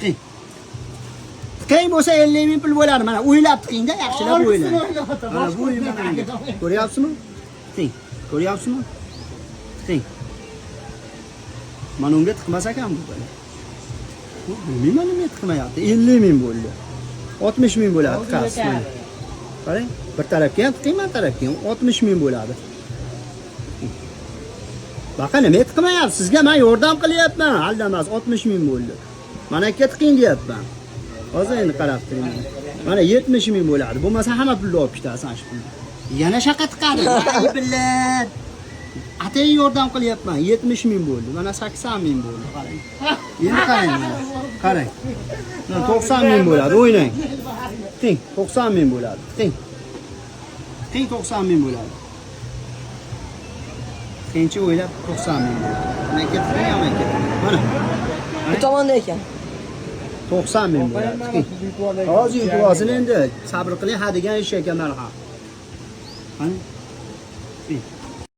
tiqing. Tiqing bo'lsa 50 ming pul bo'ladi. Mana o'ylab tiqingda, yaxshilab o'ylang. Mana bu o'yinlarga. Ko'ryapsizmi? Tiqing. Ko'ryapsizmi? Tiqing. Mana unga tiqmas ekan bu bola. Bilmayman nima tiqmayapti. 50 ming bo'ldi. 60 ming bo'ladi qas. Qarang, bir tarafga ham tiqing, men tarafga ham 60 ming bo'ladi. Baqa nima tiqmayapsiz? Sizga men yordam qilyapman. Aldamas 60 ming bo'ldi. Mana akka tiqing deyapman. Hozir endi qarab turing. Mana 70 ming bo'ladi. Bo'lmasa hamma pulni olib ketasiz shu pulni. Yana shaqa tiqadi. Ay billat. Atay yordam qilyapman. 70 ming bo'ldi. Mana 80 ming bo'ldi. Qarang. Endi qarang mana. Qarang. 90 ming bo'ladi. O'ynang. Tiqing, 90 ming bo'ladi. Tiqing. Tiqing 90 ming bo'ladi. Qancha o'ylab 90 ming bo'ladi. Mana ketdim ham ekan. Mana. Bu tomonda ekan. 90 ming bo'ladi. Hozir yutib endi. Sabr qiling, ha degan ish ekan mana ha. Qani?